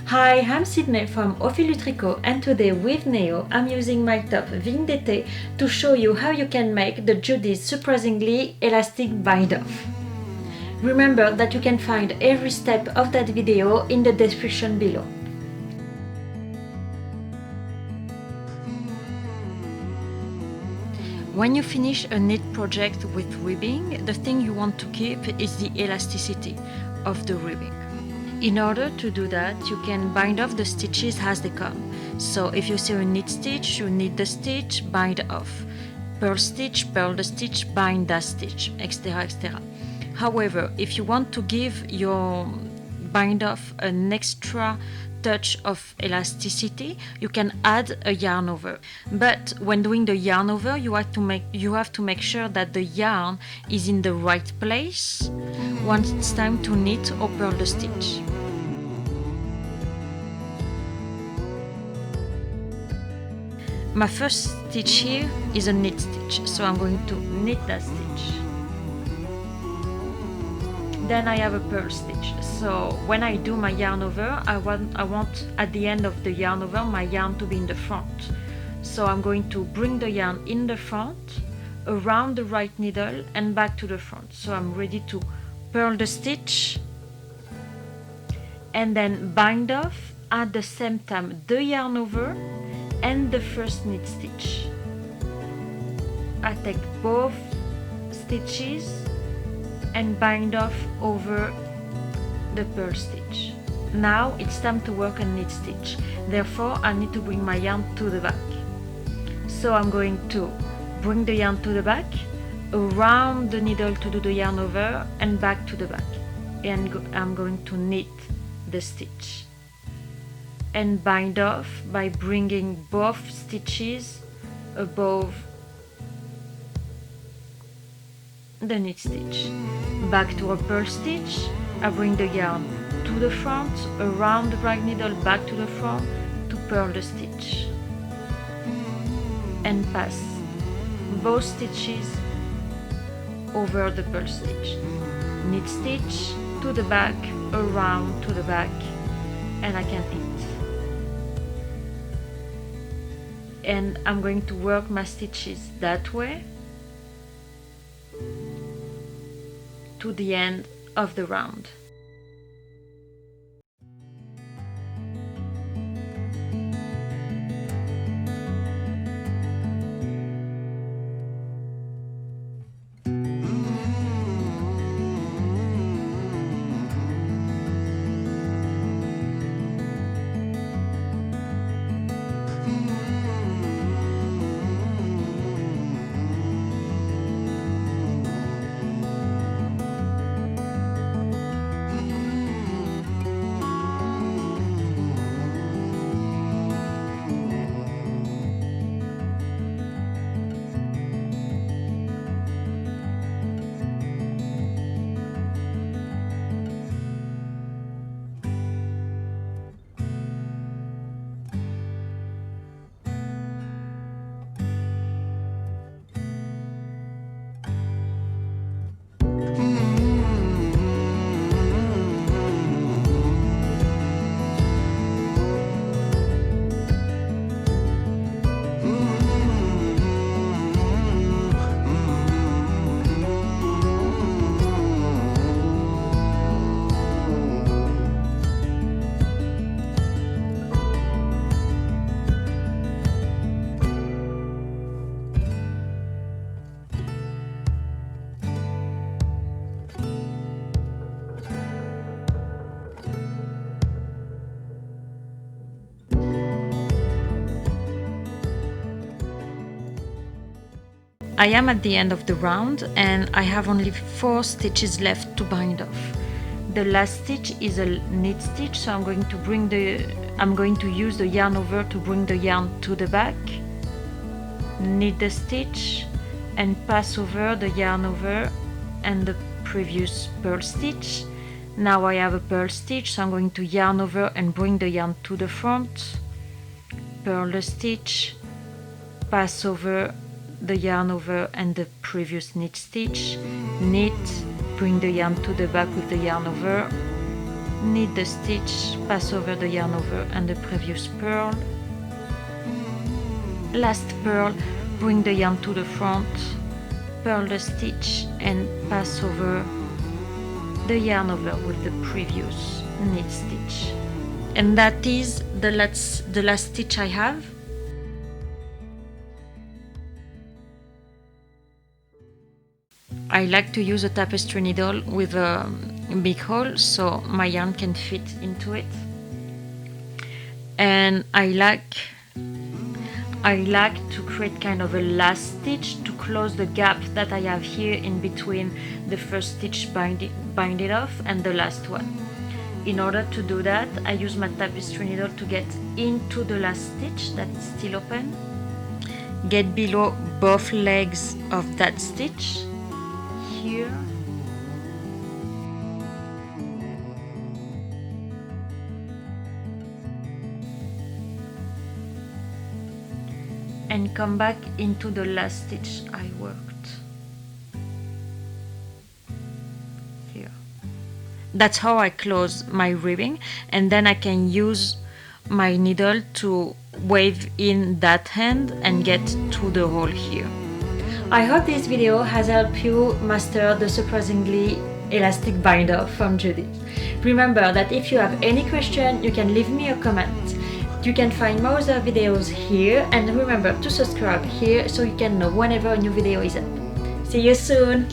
Hi, I'm Sidney from Tricot, and today with Neo I'm using my top Vigne d'été to show you how you can make the Judy's surprisingly elastic bind-off. Remember that you can find every step of that video in the description below. When you finish a knit project with ribbing, the thing you want to keep is the elasticity of the ribbing. In order to do that, you can bind off the stitches as they come. So if you see a knit stitch, you knit the stitch, bind off. Purl the stitch, bind that stitch, etc. etc. However, if you want to give your bind off an extra touch of elasticity, you can add a yarn over. But when doing the yarn over, you have to make sure that the yarn is in the right place once it's time to knit or purl the stitch. My first stitch here is a knit stitch, so I'm going to knit that stitch. Then I have a purl stitch. So when I do my yarn over, I want at the end of the yarn over my yarn to be in the front. So I'm going to bring the yarn in the front, around the right needle and back to the front. So I'm ready to purl the stitch and then bind off at the same time the yarn over and the first knit stitch. I take both stitches and bind off over the purl stitch. Now it's time to work a knit stitch. Therefore, I need to bring my yarn to the back. So I'm going to bring the yarn to the back, around the needle to do the yarn over and back to the back. And I'm going to knit the stitch and bind off by bringing both stitches above the knit stitch. Back to a purl stitch, I bring the yarn to the front, around the right needle, back to the front to purl the stitch and pass both stitches over the purl stitch. Knit stitch to the back, around to the back, and I can knit. And I'm going to work my stitches that way to the end of the round. I am at the end of the round and I have only 4 stitches left to bind off. The last stitch is a knit stitch, so I'm going to use the yarn over to bring the yarn to the back, knit the stitch and pass over the yarn over and the previous purl stitch. Now I have a purl stitch, so I'm going to yarn over and bring the yarn to the front, purl the stitch, pass over the yarn over and the previous knit stitch, knit, bring the yarn to the back with the yarn over knit the stitch, pass over the yarn over and the previous purl, last purl, bring the yarn to the front, purl the stitch and pass over the yarn over with the previous knit stitch. And that is the last stitch I have. I like to use a tapestry needle with a big hole so my yarn can fit into it. And I like to create kind of a last stitch to close the gap that I have here in between the first stitch binded off and the last one. In order to do that, I use my tapestry needle to get into the last stitch that is still open, get below both legs of that stitch here, and come back into the last stitch I worked here. That's how I close my ribbing, and then I can use my needle to wave in that hand and get to the hole here. I hope this video has helped you master the surprisingly elastic binder from Jeny. Remember that if you have any question, you can leave me a comment. You can find more other videos here, and remember to subscribe here so you can know whenever a new video is up. See you soon!